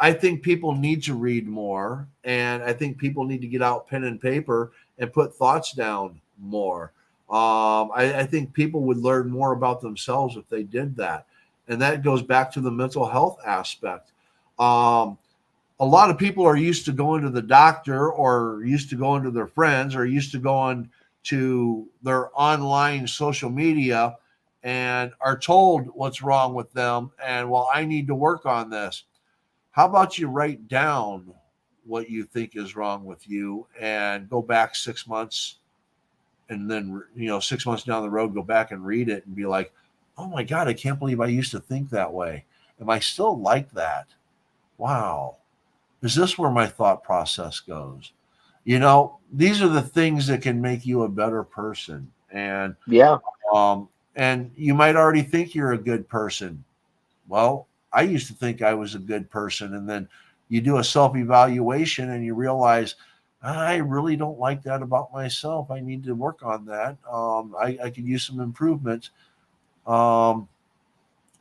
I think people need to read more, and I think people need to get out pen and paper and put thoughts down more. I think people would learn more about themselves if they did that, and that goes back to the mental health aspect. Um, a lot of people are used to going to the doctor, or used to going to their friends, or used to going to their online social media, and are told what's wrong with them, and well, I need to work on this. How about you write down what you think is wrong with you and go back 6 months, and then 6 months down the road, go back and read it and be like, oh my God, I can't believe I used to think that way. Am I still like that? Wow. Is this where my thought process goes? These are the things that can make you a better person. Yeah. And you might already think you're a good person. Well, I used to think I was a good person. And then you do a self evaluation and you realize, I really don't like that about myself. I need to work on that. I could use some improvement. Um,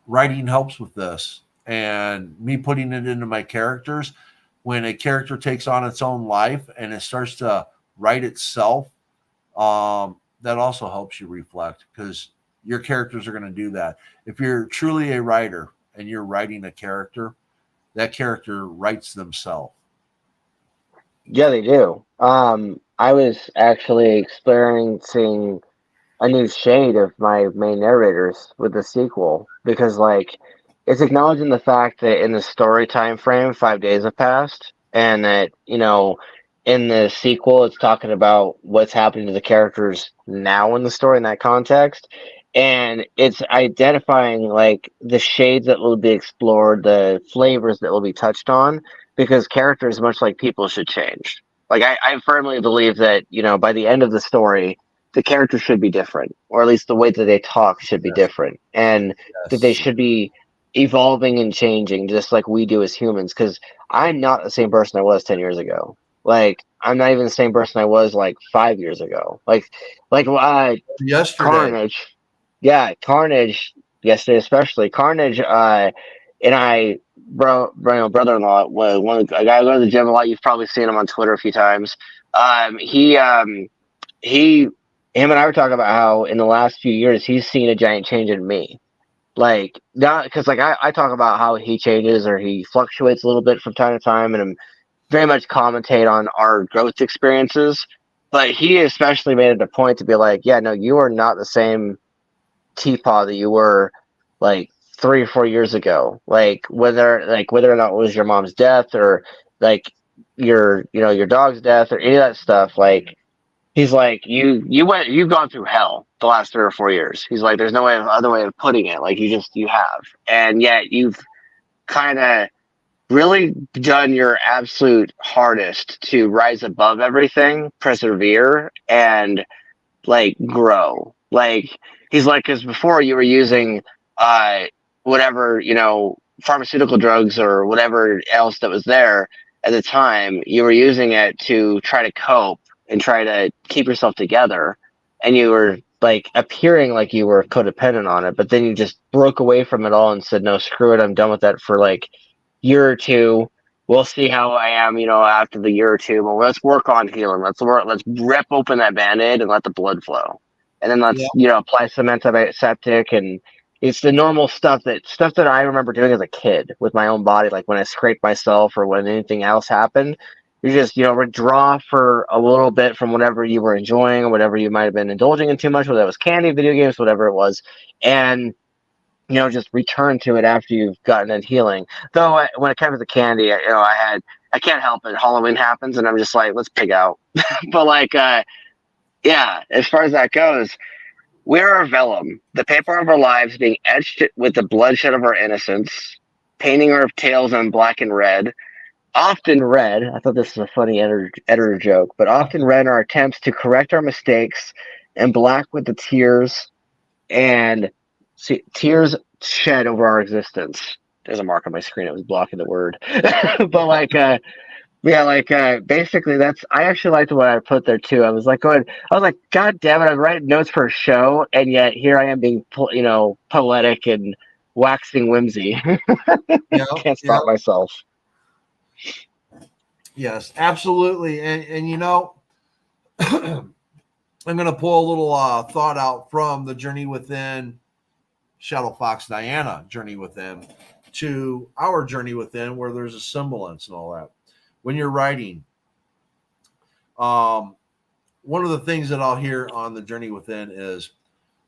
Writing helps with this. And me putting it into my characters, when a character takes on its own life and it starts to write itself, that also helps you reflect, because your characters are going to do that. If you're truly a writer and you're writing a character, that character writes themselves. Yeah, they do. I was actually experiencing a new shade of my main narrators with the sequel because, like, it's acknowledging the fact that in the story time frame, 5 days have passed, and that in the sequel, it's talking about what's happening to the characters now in the story in that context, and it's identifying like the shades that will be explored, the flavors that will be touched on, because characters, much like people, should change. Like I firmly believe that by the end of the story the characters should be different, or at least the way that they talk should be Yes. different, and that they Yes. should be evolving and changing just like we do as humans. Because I'm not the same person I was 10 years ago. Like I'm not even the same person I was like 5 years ago. Like Yesterday. Carnage, yeah, Carnage. Yesterday, especially Carnage. And I, brother-in-law, one of the, a guy who goes to the gym a lot. You've probably seen him on Twitter a few times. He him and I were talking about how in the last few years he's seen a giant change in me. Like not because like I talk about how he changes or he fluctuates a little bit from time to time, and I'm very much commentate on our growth experiences. But he especially made it a point to be like, yeah, no, you are not the same teapot that you were like 3 or 4 years ago. Like whether or not it was your mom's death or like your dog's death or any of that stuff, like he's like, you've gone through hell the last 3 or 4 years. He's like, there's no other way of putting it. Like you have, and yet you've kind of really done your absolute hardest to rise above everything, persevere, and like grow. Like he's like, because before you were using uh whatever pharmaceutical drugs or whatever else that was there at the time, you were using it to try to cope and try to keep yourself together, and you were like appearing like you were codependent on it, but then you just broke away from it all and said, no, screw it, I'm done with that for like year or two. We'll see how I am, after the year or two. But let's work on healing. Let's work. Let's rip open that band-aid and let the blood flow, and then Yeah. let's apply some antiseptic. And it's the normal stuff that I remember doing as a kid with my own body, like when I scraped myself or when anything else happened. You just withdraw for a little bit from whatever you were enjoying or whatever you might have been indulging in too much, whether it was candy, video games, whatever it was, and just return to it after you've gotten it healing. Though when it comes to candy, I can't help it. Halloween happens, and I'm just like, let's pig out. But like, yeah, as far as that goes, we are vellum, the paper of our lives being etched with the bloodshed of our innocence, painting our tales on black and red. Often red, I thought this was a funny editor joke, but often red in our attempts to correct our mistakes, and black with the tears and see, tears shed over our existence. There's a mark on my screen. It was blocking the word. But like, yeah, like, basically that's, I actually liked what I put there too. I was like, God damn it. I'm writing notes for a show. And yet here I am being, poetic and waxing whimsy. Yeah. Can't Yeah. stop myself. Yes, absolutely. And you know, I'm going to pull a little thought out from the Journey Within, Shadow Fox Diana Journey Within, to our Journey Within, where there's a semblance and all that. When you're writing, um, one of the things that I'll hear on the Journey Within is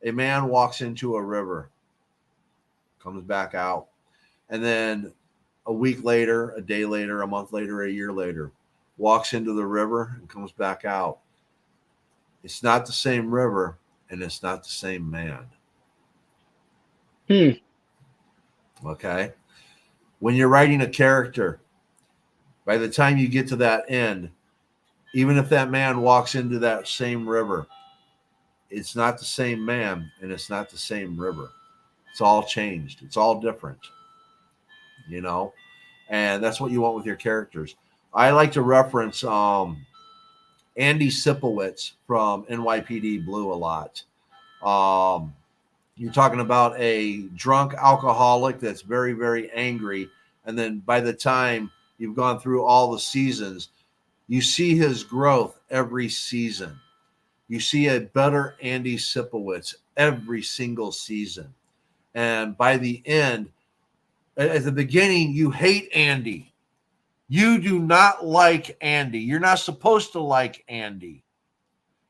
a man walks into a river, comes back out, and then a week later, a day later, a month later, a year later, walks into the river and comes back out. It's not the same river, and it's not the same man. Hmm. Okay. When you're writing a character, by the time you get to that end, even if that man walks into that same river, it's not the same man and it's not the same river. It's all changed. It's all different, you know? And that's what you want with your characters. I like to reference Andy Sipowicz from NYPD Blue a lot. Um, you're talking about a drunk alcoholic that's very, very angry. And then by the time you've gone through all the seasons, you see his growth every season. You see a better Andy Sipowicz every single season. And by the end, at the beginning, you hate Andy. You do not like Andy. You're not supposed to like Andy.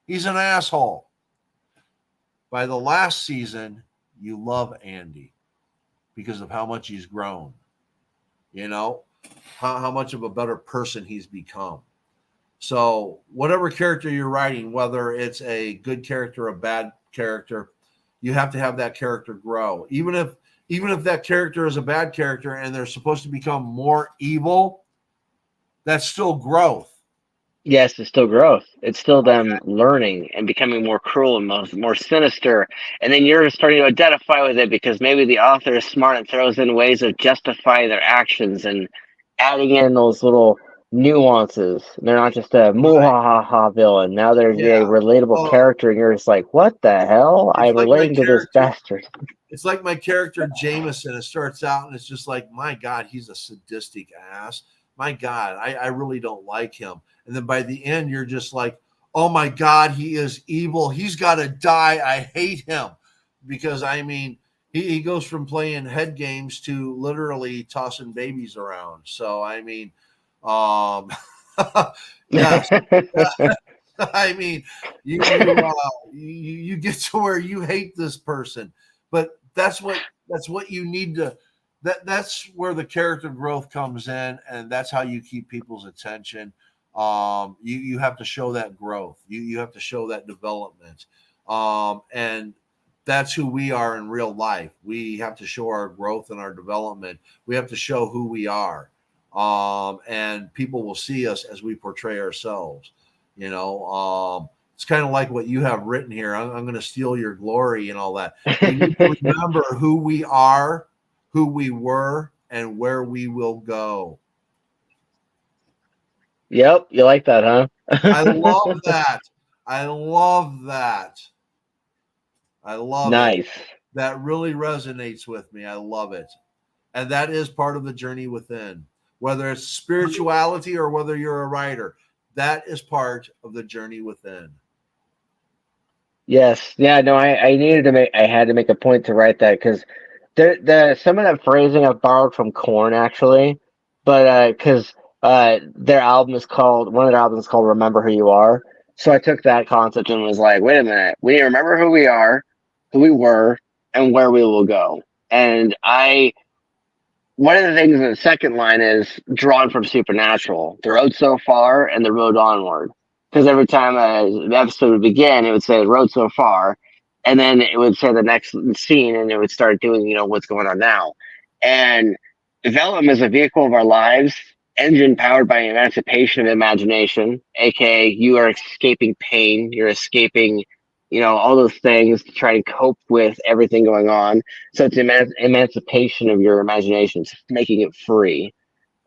He's an asshole. By the last season, you love Andy because of how much he's grown, you know, how much of a better person he's become. So, whatever character you're writing, whether it's a good character or a bad character, you have to have that character grow. Even if that character is a bad character and they're supposed to become more evil, that's still growth. Yes, it's still growth. It's still them Okay. learning and becoming more cruel and more sinister. And then you're starting to identify with it because maybe the author is smart and throws in ways of justifying their actions and adding in those little nuances. They're not just a Right. muhahaha villain. Now they're a Yeah. relatable Well, character, and you're just like, what the hell? it's I'm like my relating to this character. bastard. It's like my character Jameson. It starts out and it's just like, my God, he's a sadistic ass. My God, I really don't like him. And then by the end, you're just like, oh my God, he is evil. He's got to die. I hate him. Because I mean, he goes from playing head games to literally tossing babies around. So I mean, um, yes, I mean, you get to where you hate this person, but that's what you need to. That's where the character growth comes in, and that's how you keep people's attention. You have to show that growth. You have to show that development, and that's who we are in real life. We have to show our growth and our development. We have to show who we are, and people will see us as we portray ourselves. It's kind of like what you have written here. I'm going to steal your glory and all that. We need to remember who we are, who we were, and where we will go. Yep, you like that, I huh? love that. I love that. I love it. Nice. That really resonates with me. I love it. And that is part of the journey within. Whether it's spirituality or whether you're a writer, that is part of the journey within. Yes. Yeah, no, I had to make a point to write that because some of that phrasing I borrowed from Korn actually, but because their album is called one of their albums is called Remember Who You Are. So I took that concept and was like, wait a minute, we need to remember who we are, who we were, and where we will go. And I one of the things in the second line is drawn from Supernatural. The road so far and the road onward. Because every time the episode would begin, it would say the road so far, and then it would say the next scene, and it would start doing what's going on now. And Vellum is a vehicle of our lives, engine powered by emancipation of imagination, aka you are escaping pain, you're escaping all those things to try and cope with everything going on. So it's emancipation of your imagination, it's making it free.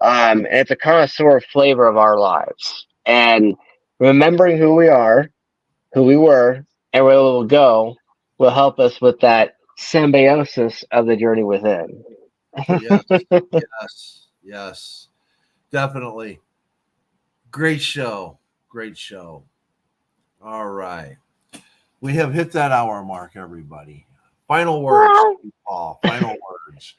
And it's a connoisseur flavor of our lives. And remembering who we are, who we were, and where we will go will help us with that symbiosis of the journey within. Yes, yes, yes. Definitely. Great show. Great show. All right. We have hit that hour mark, everybody. Final words, Paul. Final words.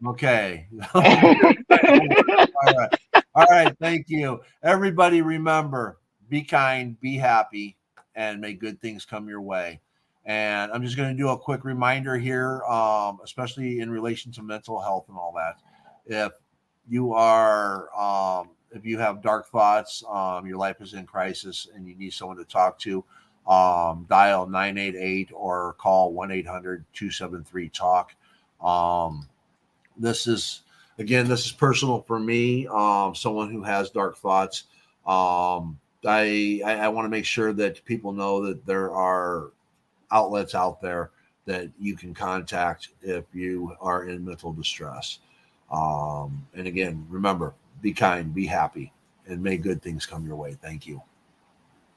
Okay. Final words. All right. All right. Thank you. Everybody, remember, be kind, be happy, and may good things come your way. And I'm just going to do a quick reminder here, especially in relation to mental health and all that. If you are, if you have dark thoughts, your life is in crisis, and you need someone to talk to, dial 988 or call 1-800-273-TALK. This is, again, this is personal for me, someone who has dark thoughts. I want to make sure that people know that there are outlets out there that you can contact if you are in mental distress. And again, remember, be kind, be happy, and may good things come your way. Thank you.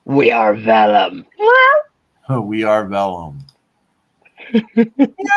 We are Vellum. We are Vellum.